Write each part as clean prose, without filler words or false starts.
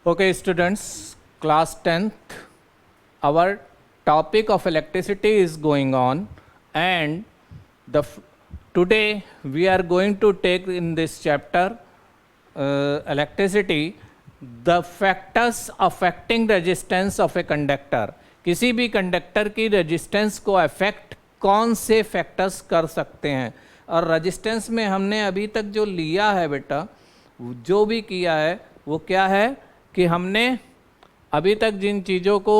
Okay, students, class 10th, our topic of electricity is going on, and today we are going to take in this chapter electricity, the factors affecting resistance of a conductor. किसी भी conductor की resistance को affect कौन से factors कर सकते हैं, और रेजिस्टेंस में हमने अभी तक जो लिया है बेटा, जो भी किया है वो क्या है कि हमने अभी तक जिन चीज़ों को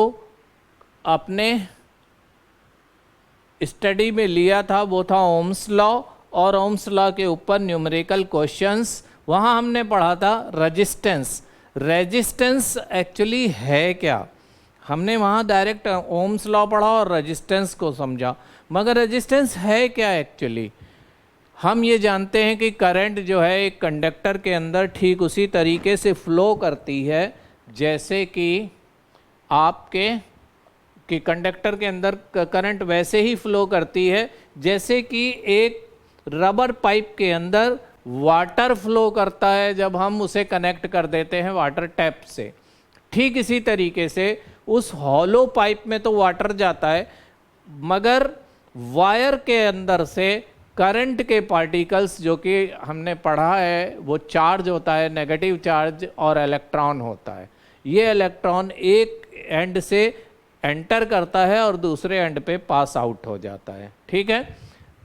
अपने स्टडी में लिया था वो था ओम्स लॉ, और ओम्स लॉ के ऊपर न्यूमेरिकल क्वेश्चंस। वहाँ हमने पढ़ा था रेजिस्टेंस। रेजिस्टेंस एक्चुअली है क्या, हमने वहाँ डायरेक्ट ओम्स लॉ पढ़ा और रेजिस्टेंस को समझा, मगर रेजिस्टेंस है क्या एक्चुअली। हम ये जानते हैं कि करंट जो है एक कंडक्टर के अंदर ठीक उसी तरीके से फ्लो करती है जैसे कि आपके कि कंडक्टर के अंदर करंट वैसे ही फ्लो करती है जैसे कि एक रबर पाइप के अंदर वाटर फ्लो करता है जब हम उसे कनेक्ट कर देते हैं वाटर टैप से। ठीक इसी तरीके से उस हॉलो पाइप में तो वाटर जाता है, मगर वायर के अंदर से करंट के पार्टिकल्स जो कि हमने पढ़ा है वो चार्ज होता है, नेगेटिव चार्ज, और इलेक्ट्रॉन होता है। ये इलेक्ट्रॉन एक एंड से एंटर करता है और दूसरे एंड पे पास आउट हो जाता है। ठीक है,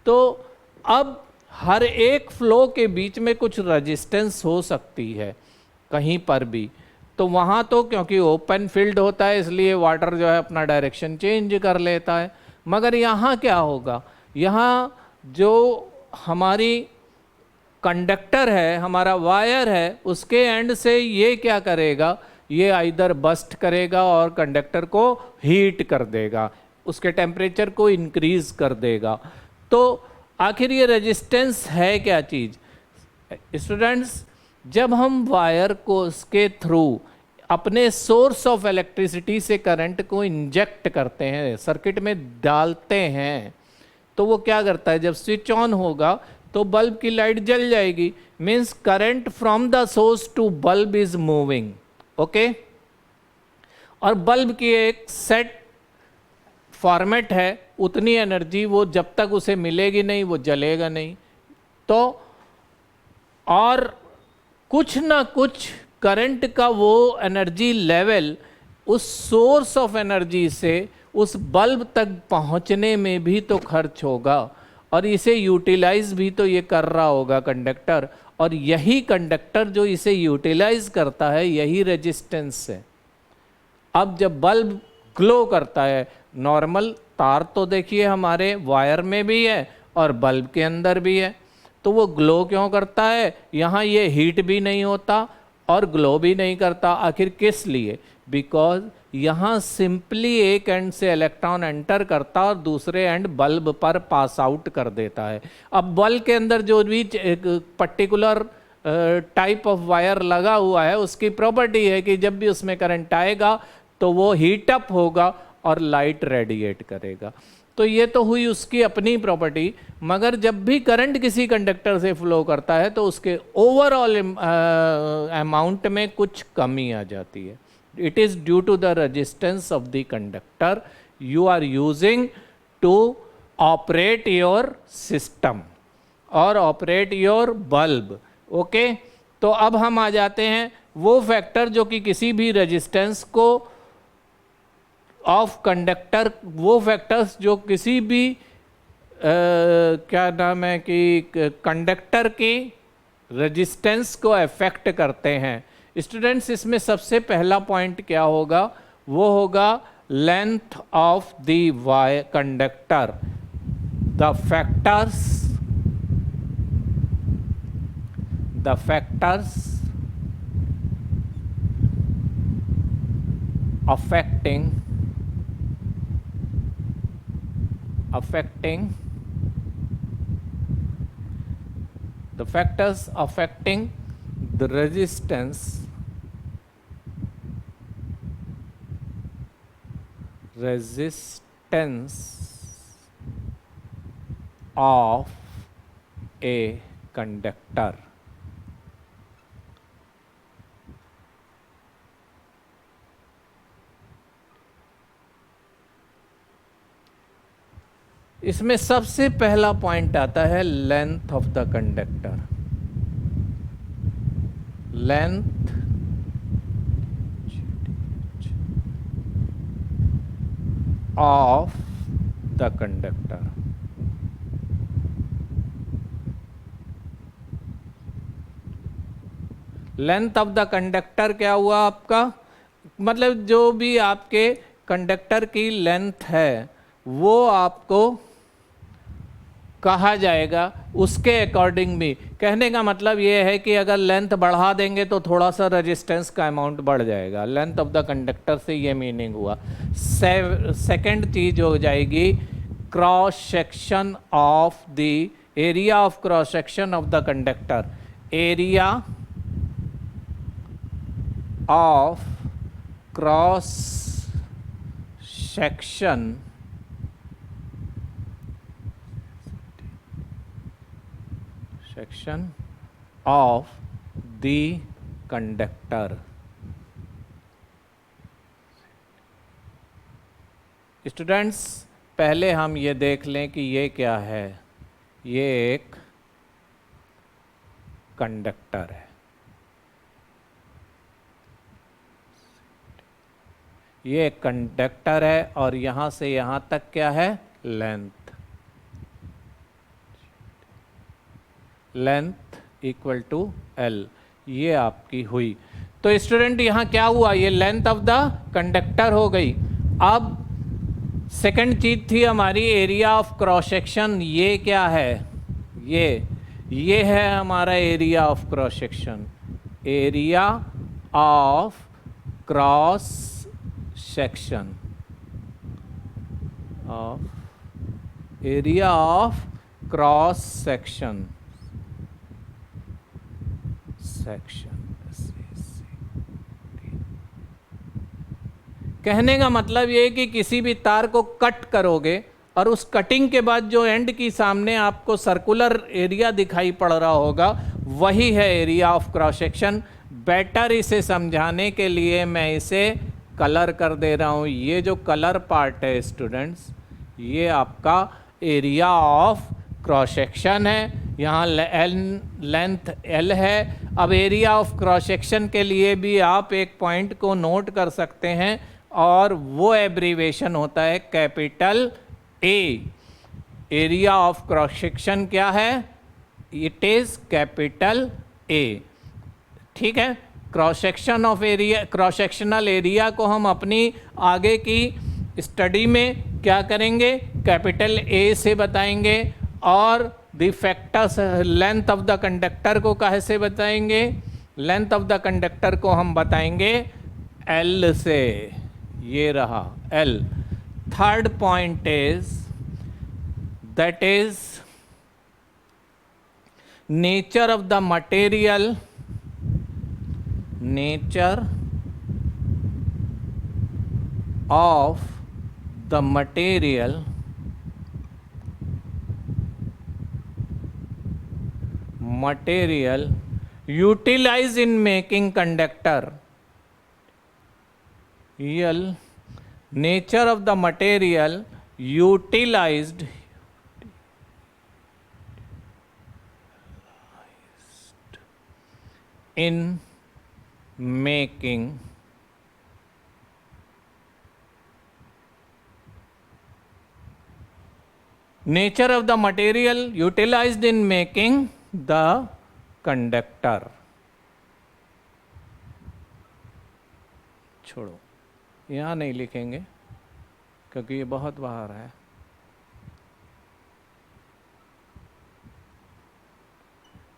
तो अब हर एक फ्लो के बीच में कुछ रेजिस्टेंस हो सकती है कहीं पर भी, तो वहाँ तो क्योंकि ओपन फील्ड होता है इसलिए वाटर जो है अपना डायरेक्शन चेंज कर लेता है। मगर यहाँ क्या होगा, यहाँ जो हमारी कंडक्टर है, हमारा वायर है, उसके एंड से ये क्या करेगा, ये आइदर बस्ट करेगा और कंडक्टर को हीट कर देगा, उसके टेम्परेचर को इंक्रीज कर देगा। तो आखिर ये रेजिस्टेंस है क्या चीज़ स्टूडेंट्स। जब हम वायर को उसके थ्रू अपने सोर्स ऑफ इलेक्ट्रिसिटी से करंट को इंजेक्ट करते हैं, सर्किट में डालते हैं, तो वो क्या करता है, जब स्विच ऑन होगा तो बल्ब की लाइट जल जाएगी। Means current from the source to bulb is moving. Okay, और बल्ब की एक सेट फॉर्मेट है, उतनी एनर्जी वो जब तक उसे मिलेगी नहीं वो जलेगा नहीं। तो और कुछ ना कुछ करंट का वो एनर्जी लेवल उस सोर्स ऑफ एनर्जी से उस बल्ब तक पहुंचने में भी तो खर्च होगा, और इसे यूटिलाइज भी तो ये कर रहा होगा कंडक्टर, और यही कंडक्टर जो इसे यूटिलाइज करता है यही रेजिस्टेंस है। अब जब बल्ब ग्लो करता है, नॉर्मल तार तो देखिए हमारे वायर में भी है और बल्ब के अंदर भी है, तो वो ग्लो क्यों करता है, यहाँ ये हीट भी नहीं होता और ग्लो भी नहीं करता। आखिर किस लिए, बिकॉज यहाँ सिंपली एक एंड से इलेक्ट्रॉन एंटर करता और दूसरे एंड बल्ब पर पास आउट कर देता है। अब बल्ब के अंदर जो भी एक पर्टिकुलर टाइप ऑफ वायर लगा हुआ है उसकी प्रॉपर्टी है कि जब भी उसमें करंट आएगा तो वो हीट अप होगा और लाइट रेडिएट करेगा। तो ये तो हुई उसकी अपनी प्रॉपर्टी, मगर जब भी करंट किसी कंडक्टर से फ्लो करता है तो उसके ओवरऑल अमाउंट में कुछ कमी आ जाती है। It is due to the resistance of the conductor you are using to operate your system or operate your bulb. Okay? तो अब हम आ जाते हैं वो फैक्टर जो कि किसी भी रेजिस्टेंस को ऑफ कंडक्टर, वो फैक्टर्स जो किसी भी क्या नाम है कि कंडक्टर की रेजिस्टेंस को अफेक्ट करते हैं। स्टूडेंट्स, इसमें सबसे पहला पॉइंट क्या होगा, वो होगा length of the wire conductor. The factors affecting the factors affecting the resistance of a conductor. इसमें सबसे पहला पॉइंट आता है length of the conductor. Length of the conductor. Length of the conductor क्या हुआ आपका, मतलब जो भी आपके कंडक्टर की लेंथ है वो आपको कहा जाएगा उसके अकॉर्डिंग भी। कहने का मतलब ये है कि अगर लेंथ बढ़ा देंगे तो थोड़ा सा रेजिस्टेंस का अमाउंट बढ़ जाएगा। लेंथ ऑफ द कंडक्टर से ये मीनिंग हुआ। सेकंड चीज हो जाएगी cross section of the area of cross section of the conductor. Area of cross section of the conductor। Students पहले हम ये देख लें कि ये क्या है। ये एक कंडक्टर है। ये एक कंडक्टर है और यहां से यहां तक क्या है, length. Length equal to L, ये आपकी हुई। तो स्टूडेंट यहां क्या हुआ, ये लेंथ ऑफ द कंडक्टर हो गई। अब सेकंड चीज थी हमारी एरिया ऑफ क्रॉस सेक्शन। ये क्या है, ये है हमारा area of cross section. Area of cross section of area of cross section कहने का मतलब ये है कि किसी भी तार को कट करोगे और उस कटिंग के बाद जो एंड की सामने आपको सर्कुलर एरिया दिखाई पड़ रहा होगा वही है area of cross section. Better इसे समझाने के लिए मैं इसे कलर कर दे रहा हूँ। ये जो कलर पार्ट है स्टूडेंट्स, ये आपका एरिया ऑफ क्रॉस सेक्शन है। यहाँ लेंथ एल है। अब एरिया ऑफ क्रॉस सेक्शन के लिए भी आप एक पॉइंट को नोट कर सकते हैं और वो एब्रीवेशन होता है capital A. Area of cross section क्या है, इट इज कैपिटल ए। ठीक है, cross section of area, cross sectional area को हम अपनी आगे की स्टडी में क्या करेंगे, कैपिटल ए से बताएंगे। और the factors length of the conductor को कैसे बताएंगे, लेंथ ऑफ द कंडक्टर को हम बताएंगे एल से। ये रहा L. Third point is that is nature of the material. Nature of the material utilized in making conductor. Nature of the material utilized in making nature of the material utilized in making the conductor। छोड़ो, यहाँ नहीं लिखेंगे क्योंकि ये बहुत बाहर है।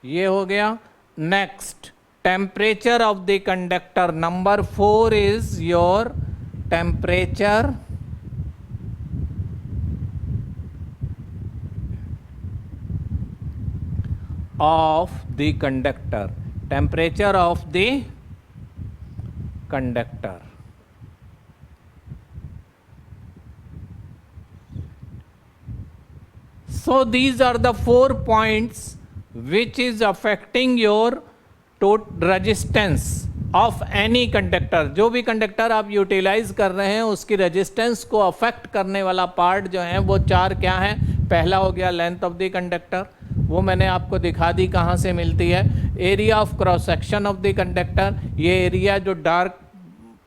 ये हो गया। Next, temperature of the conductor. Number 4 is your temperature of the conductor। temperature of the conductor। so these are the 4 points which is affecting your total resistance of any conductor। जो भी कंडक्टर आप utilise कर रहे हैं उसकी resistance को affect करने वाला पार्ट जो है वो 4 क्या है, पहला हो गया लेंथ ऑफ द कंडक्टर, वो मैंने आपको दिखा दी कहाँ से मिलती है। Area of cross section of the conductor, ये एरिया जो डार्क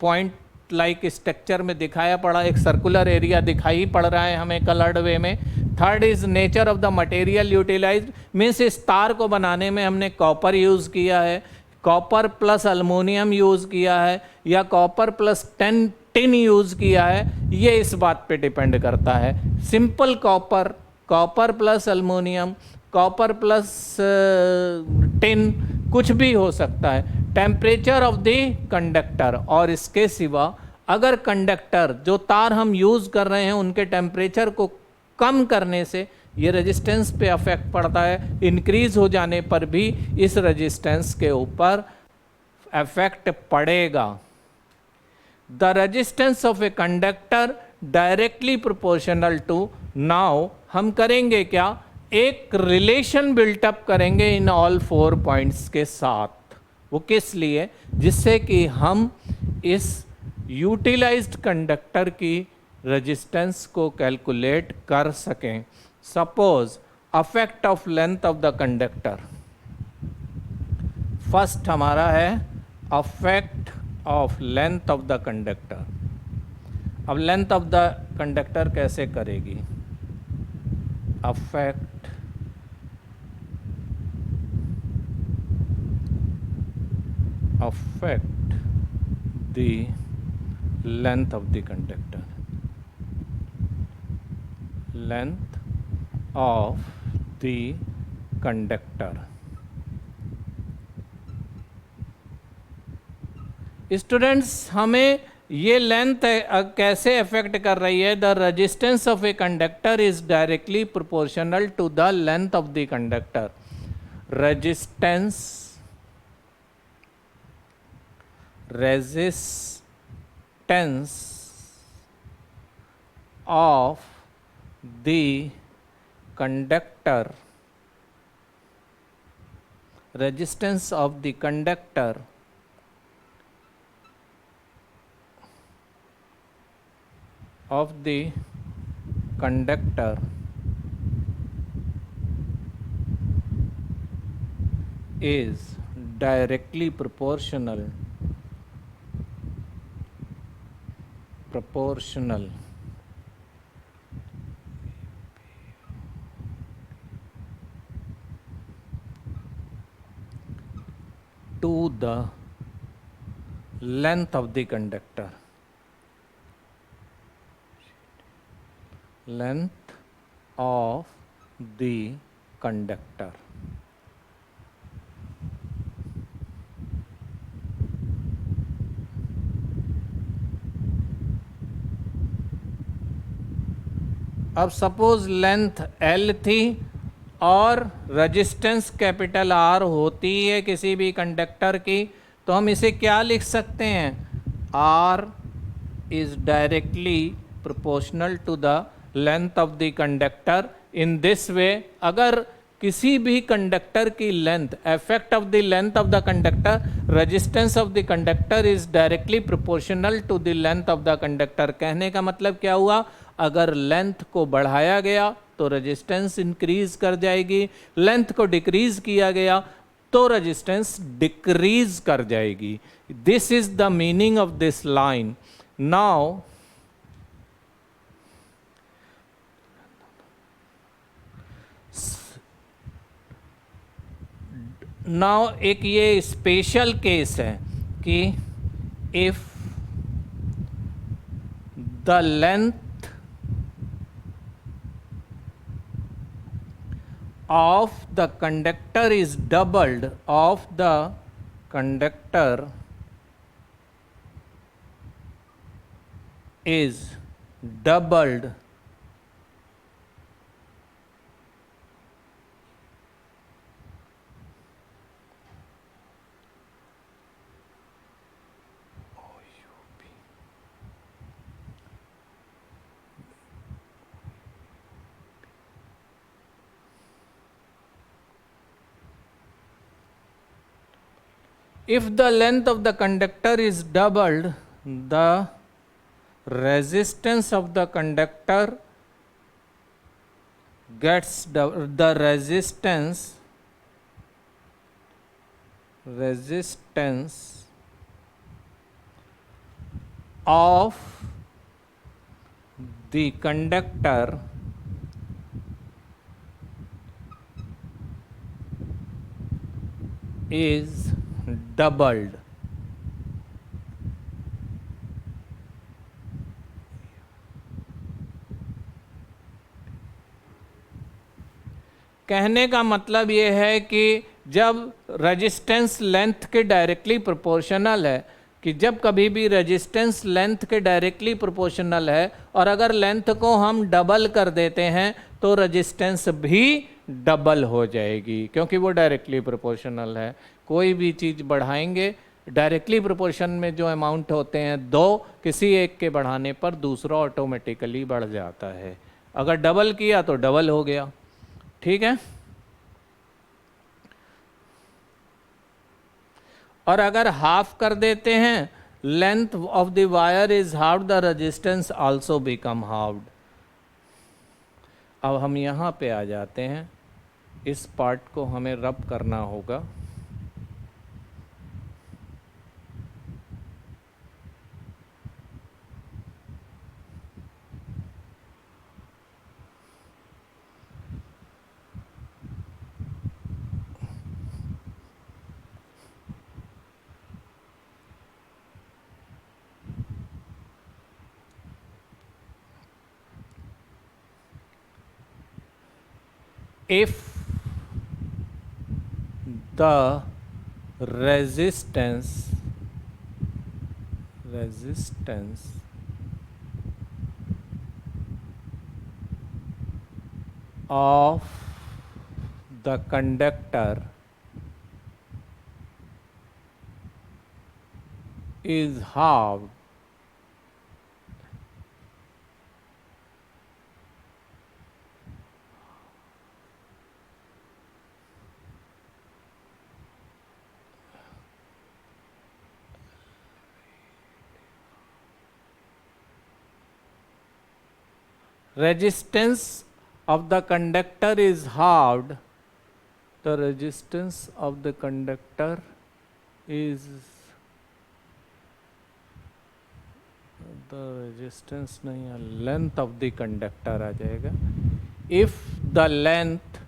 पॉइंट लाइक स्ट्रक्चर में दिखाया पड़ा, एक सर्कुलर एरिया दिखाई पड़ रहा है हमें कलर्ड वे में। Third is nature of the material utilised, means इस तार को बनाने में हमने कॉपर यूज़ किया है, कॉपर प्लस अल्मोनियम यूज़ किया है, या कॉपर प्लस टिन यूज़ किया है, ये इस बात पे डिपेंड करता है। Simple copper, copper plus aluminium, copper plus tin, कुछ भी हो सकता है। टेम्परेचर ऑफ द कंडक्टर, और इसके सिवा अगर कंडक्टर जो तार हम यूज़ कर रहे हैं उनके टेम्परेचर को कम करने से ये रेजिस्टेंस पे अफेक्ट पड़ता है, इंक्रीज हो जाने पर भी इस रेजिस्टेंस के ऊपर अफेक्ट पड़ेगा। The resistance of a conductor directly proportional to, now हम करेंगे क्या, एक रिलेशन बिल्टअप करेंगे इन ऑल 4 पॉइंट्स के साथ। वो किस लिए, जिससे कि हम इस यूटिलाइज्ड कंडक्टर की रेजिस्टेंस को कैलकुलेट कर सकें। Suppose affect of length of the conductor, first हमारा है affect of length of the conductor. अब लेंथ ऑफ द कंडक्टर कैसे करेगी, affect the length of the conductor, length of the conductor. Students हमें ये लेंथ कैसे अफेक्ट कर रही है, the resistance of a conductor is directly proportional to the length of the conductor. Resistance of the conductor, resistance of the conductor is directly proportional to the length of the conductor, length of the conductor। अब suppose length L थी और resistance capital R होती है किसी भी conductor की, तो हम इसे क्या लिख सकते हैं, R is directly proportional to the length of the conductor. In this way, अगर किसी भी कंडक्टर की length, effect of the length of the conductor, resistance of the conductor is directly proportional to the length of the conductor. कहने का मतलब क्या हुआ, अगर लेंथ को बढ़ाया गया तो रेजिस्टेंस इंक्रीज कर जाएगी, लेंथ को डिक्रीज किया गया तो रेजिस्टेंस डिक्रीज कर जाएगी। This is the meaning of this line. Now एक ये स्पेशल केस है कि if the length of the conductor is doubled, of the conductor is doubled, if the length of the conductor is doubled, the resistance of the conductor gets the resistance of the conductor is doubled. कहने का मतलब ये है कि जब resistance length के directly proportional है, कि जब कभी भी रेजिस्टेंस लेंथ के डायरेक्टली प्रोपोर्शनल है और अगर लेंथ को हम डबल कर देते हैं तो रेजिस्टेंस भी डबल हो जाएगी, क्योंकि वो डायरेक्टली प्रोपोर्शनल है। कोई भी चीज़ बढ़ाएंगे डायरेक्टली प्रोपोर्शन में जो अमाउंट होते हैं दो, किसी एक के बढ़ाने पर दूसरा ऑटोमेटिकली बढ़ जाता है। अगर डबल किया तो डबल हो गया, ठीक है। और अगर हाफ कर देते हैं, length of the wire is half, the resistance also become halved. अब हम यहाँ पे आ जाते हैं, इस पार्ट को हमें रब करना होगा। If the resistance of the conductor is halved, resistance of the conductor is halved, the resistance of the conductor is the resistance नहीं है, length of the conductor आ जाएगा। if the length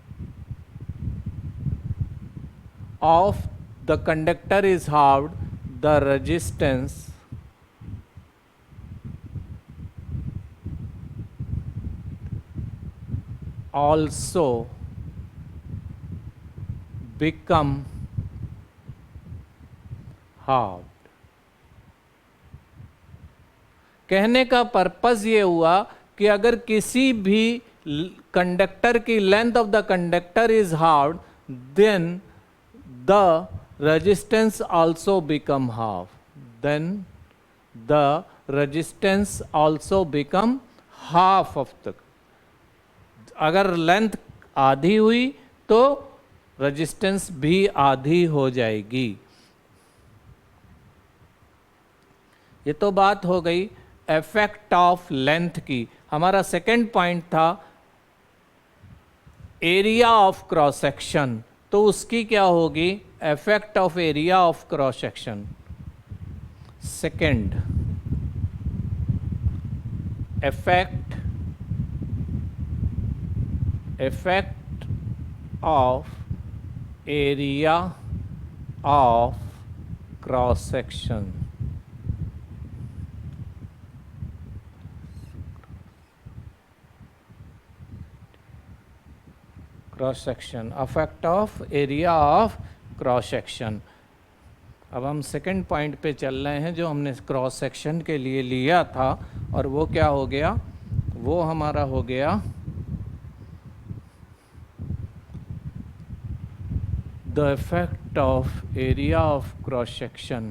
of the conductor is halved, the resistance also become halved। कहने का purpose ये हुआ कि अगर किसी भी कंडक्टर की length of the conductor is half, then the resistance also become half, then the resistance also become half of the. अगर लेंथ आधी हुई तो रेजिस्टेंस भी आधी हो जाएगी। ये तो बात हो गई इफेक्ट ऑफ लेंथ की। हमारा सेकंड पॉइंट था एरिया ऑफ क्रॉस सेक्शन, तो उसकी क्या होगी, effect of area of cross section. Second, effect of area of cross section। Cross section, effect of area of cross section. अब हम सेकंड पॉइंट पे चल रहे हैं जो हमने क्रॉस सेक्शन के लिए लिया था, और वो क्या हो गया, वो हमारा हो गया the effect of area of cross section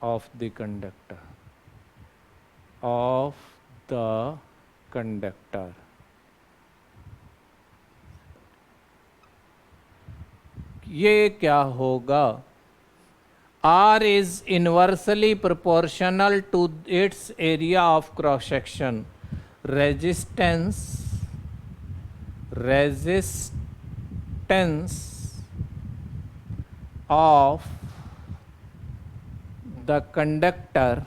of the conductor, ये क्या होगा, R is inversely proportional to its area of cross section। resistance of the conductor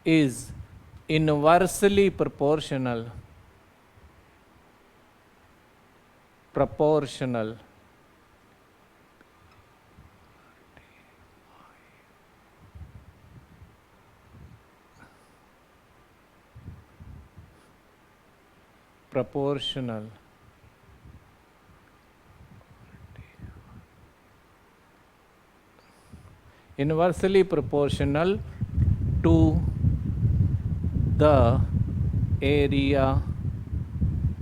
is inversely proportional inversely proportional to the area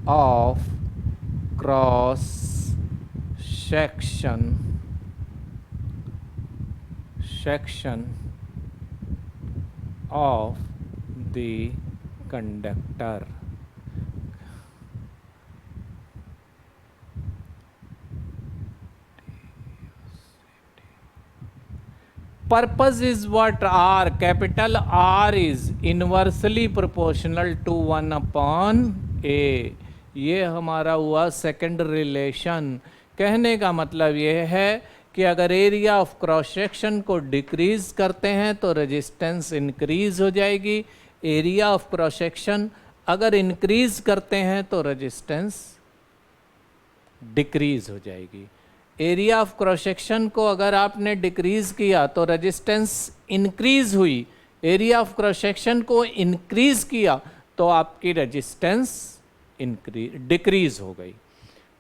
of cross section of the conductor. Purpose is what? R, capital R is inversely proportional to 1/A. ये हमारा हुआ second relation. कहने का मतलब ये है कि अगर एरिया ऑफ क्रॉस सेक्शन को डिक्रीज करते हैं तो रेजिस्टेंस इंक्रीज हो जाएगी, एरिया ऑफ क्रॉस सेक्शन अगर इंक्रीज करते हैं तो रेजिस्टेंस डिक्रीज हो जाएगी। एरिया ऑफ क्रॉस सेक्शन को अगर आपने डिक्रीज किया तो रेजिस्टेंस इंक्रीज हुई, एरिया ऑफ क्रॉस सेक्शन को इंक्रीज किया तो आपकी रेजिस्टेंस डिक्रीज हो गई।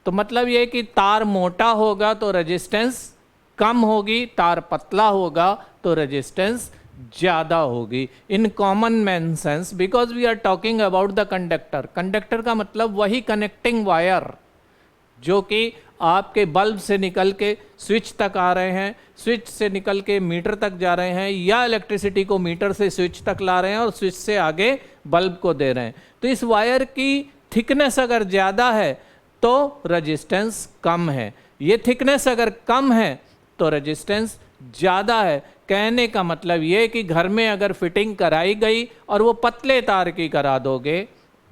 तो मतलब ये कि तार मोटा होगा तो रेजिस्टेंस कम होगी, तार पतला होगा तो रेजिस्टेंस ज़्यादा होगी। In common man sense, because we are talking about the conductor. Conductor का मतलब वही कनेक्टिंग वायर जो कि आपके बल्ब से निकल के स्विच तक आ रहे हैं, स्विच से निकल के मीटर तक जा रहे हैं, या इलेक्ट्रिसिटी को मीटर से स्विच तक ला रहे हैं और स्विच से आगे बल्ब को दे रहे हैं। तो इस वायर की थिकनेस अगर ज़्यादा है तो रेजिस्टेंस कम है, ये थिकनेस अगर कम है तो रेजिस्टेंस ज़्यादा है। कहने का मतलब ये कि घर में अगर फिटिंग कराई गई और वो पतले तार की करा दोगे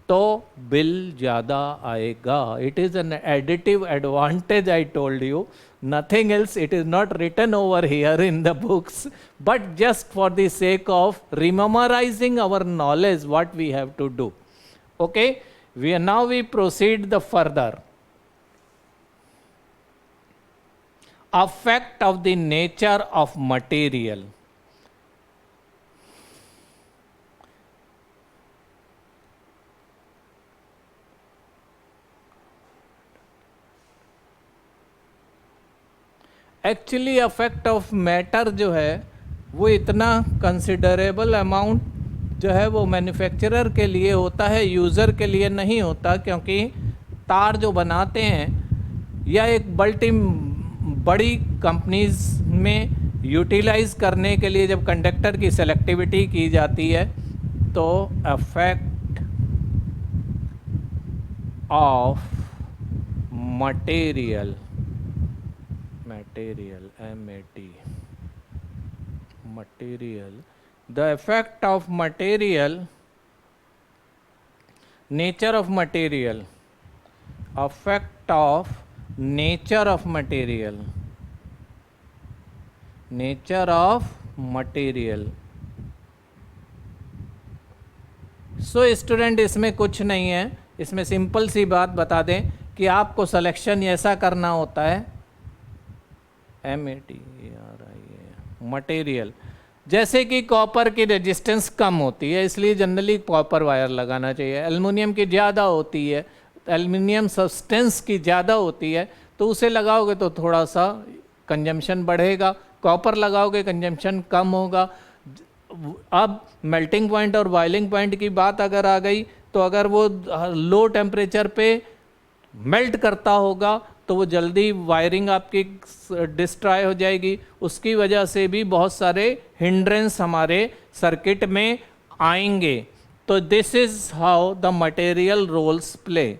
तो बिल ज़्यादा आएगा। It is an additive advantage, I told you, nothing else. It is not written over here in the books, but just for the sake of rememorising our knowledge what we have to do. Okay, now we proceed the further. Effect of the nature of material. Actually affect of matter जो है वो इतना considerable amount जो है वो manufacturer के लिए होता है, यूज़र के लिए नहीं होता, क्योंकि तार जो बनाते हैं या एक बड़ी कंपनीज में यूटिलाइज करने के लिए जब कंडक्टर की सेलेक्टिविटी की जाती है तो affect of material MAT material, the effect of material, nature of material, effect of nature of material, nature of material. So student इसमें कुछ नहीं है, इसमें सिंपल सी बात बता दें कि आपको सिलेक्शन ऐसा करना होता है MAT मटेरियल। जैसे कि कॉपर की रेजिस्टेंस कम होती है इसलिए जनरली कॉपर वायर लगाना चाहिए, एल्युमिनियम की ज़्यादा होती है, एल्युमिनियम सब्सटेंस की ज़्यादा होती है तो उसे लगाओगे तो थोड़ा सा कंजम्पशन बढ़ेगा, कॉपर लगाओगे कंजम्पशन कम होगा। अब मेल्टिंग पॉइंट और बॉइलिंग पॉइंट की बात अगर आ गई तो अगर वो लो टेम्परेचर पे मेल्ट करता होगा तो वो जल्दी वायरिंग आपकी डिस्ट्रॉय हो जाएगी, उसकी वजह से भी बहुत सारे हिंड्रेंस हमारे सर्किट में आएंगे। तो this is how the material roles play.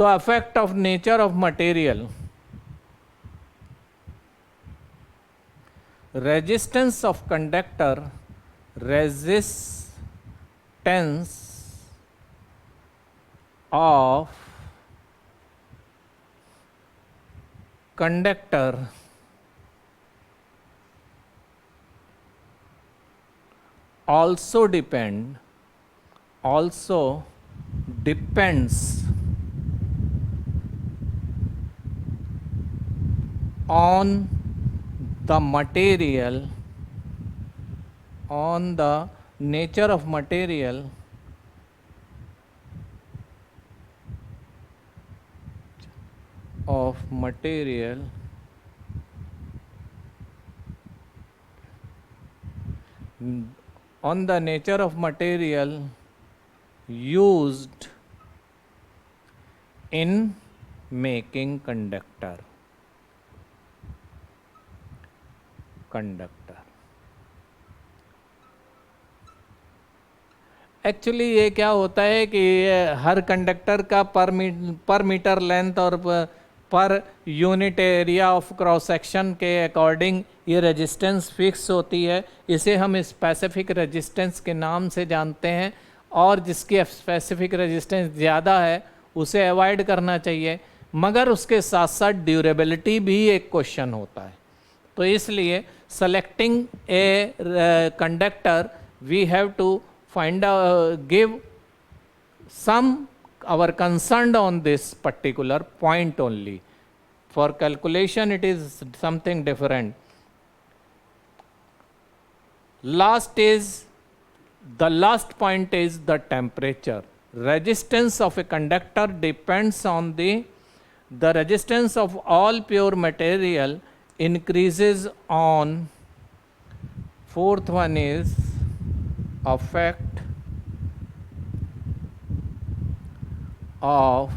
तो affect of nature of material, resistance of conductor, resistance of conductor also depends on the material, on the nature of material, on the nature of material used in making conductor. Actually ये क्या होता है कि हर conductor का पर metre length और per unit area of cross section के according ये रेजिस्टेंस फिक्स होती है। इसे हम स्पेसिफिक रेजिस्टेंस के नाम से जानते हैं, और जिसकी स्पेसिफिक रेजिस्टेंस ज़्यादा है उसे अवॉइड करना चाहिए। मगर उसके साथ साथ ड्यूरेबिलिटी भी एक क्वेश्चन होता है। तो इसलिए selecting a conductor we have to find give some our concern on this particular point only. For calculation it is something different. The last point is the temperature. Resistance of a conductor depends on the resistance of all pure material increases on. Fourth one is effect of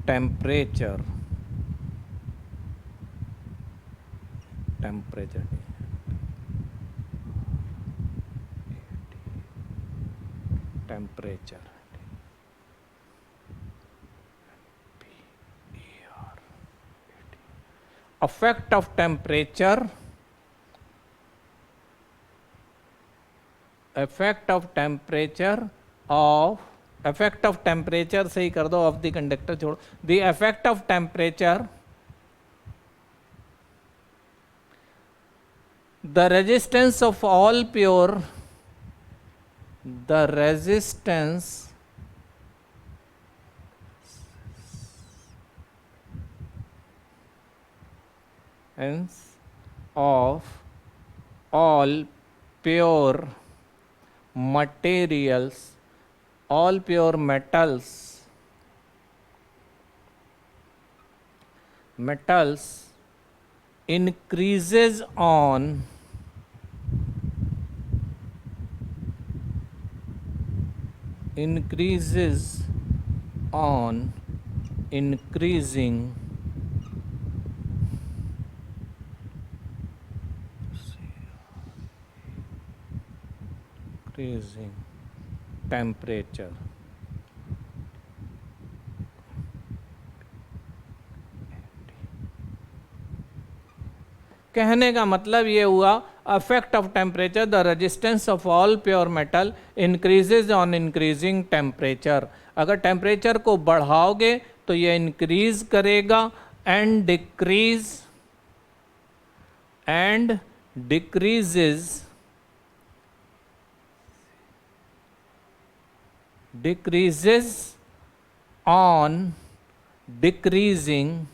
temperature. Effect of temperature. Effect of temperature से ही कर दो, of the conductor छोड़ो। The effect of temperature, the resistance of all pure, the resistance of all pure materials, all pure metals increases on increasing temperature. कहने का मतलब ये हुआ, affect of temperature, the resistance of all pure metal increases on increasing temperature. अगर temperature को बढ़ाओगे तो ये increase करेगा and decreases on decreasing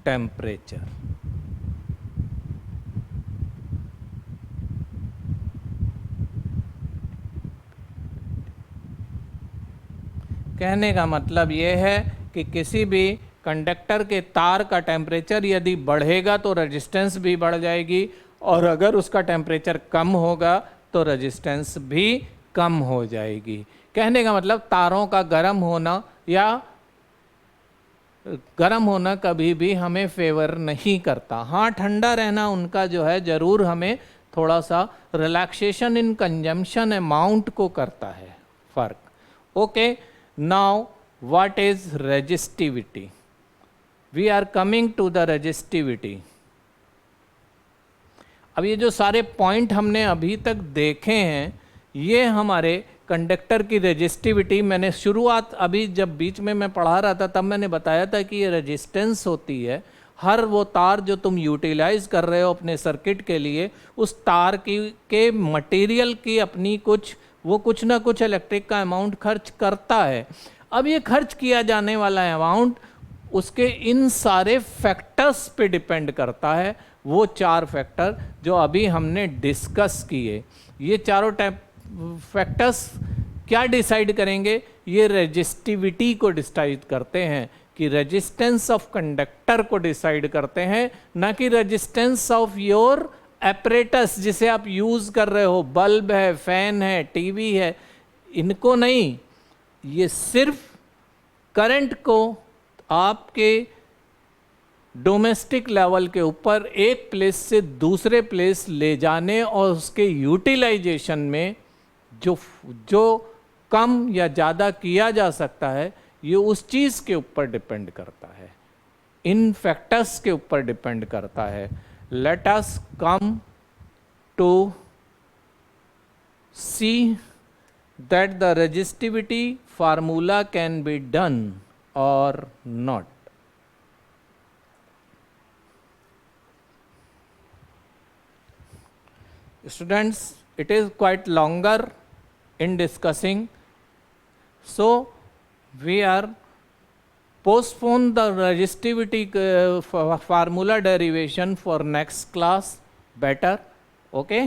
temperature. कहने का मतलब ये है कि किसी भी कंडक्टर के तार का टेम्परेचर यदि बढ़ेगा तो रेजिस्टेंस भी बढ़ जाएगी, और अगर उसका टेम्परेचर कम होगा तो रेजिस्टेंस भी कम हो जाएगी। कहने का मतलब तारों का गर्म होना या गर्म होना कभी भी हमें फेवर नहीं करता। हाँ, ठंडा रहना उनका जो है ज़रूर हमें थोड़ा सा रिलैक्सेशन इन कंजम्पशन अमाउंट को करता है फ़र्क। Okay, now what is resistivity? We are coming to the resistivity. अब ये जो सारे पॉइंट हमने अभी तक देखे हैं, ये हमारे कंडक्टर की रेजिस्टिविटी, मैंने शुरुआत अभी जब बीच में मैं पढ़ा रहा था तब मैंने बताया था कि ये रेजिस्टेंस होती है। हर वो तार जो तुम यूटिलाइज कर रहे हो अपने सर्किट के लिए, उस तार की के मटेरियल की अपनी कुछ ना कुछ इलेक्ट्रिक का अमाउंट खर्च करता है। अब ये खर्च किया जाने वाला अमाउंट उसके इन सारे फैक्टर्स पे डिपेंड करता है। वो 4 फैक्टर जो अभी हमने डिस्कस किए, ये चारों टाइप फैक्टर्स क्या डिसाइड करेंगे? ये रेजिस्टिविटी को डिसाइड करते हैं, कि रेजिस्टेंस ऑफ कंडक्टर को डिसाइड करते हैं, ना कि रेजिस्टेंस ऑफ योर एपरेटस जिसे आप यूज कर रहे हो। बल्ब है, फैन है, टीवी है, इनको नहीं। ये सिर्फ करंट को आपके डोमेस्टिक लेवल के ऊपर एक प्लेस से दूसरे प्लेस ले जाने और उसके यूटिलाइजेशन में जो कम या ज़्यादा किया जा सकता है, ये उस चीज़ के ऊपर डिपेंड करता है, इन फैक्टर्स के ऊपर डिपेंड करता है। Let us come to see that the resistivity formula can be done और not. Students, it is quite longer in discussing, so we are postpone the resistivity formula derivation for next class better. Okay.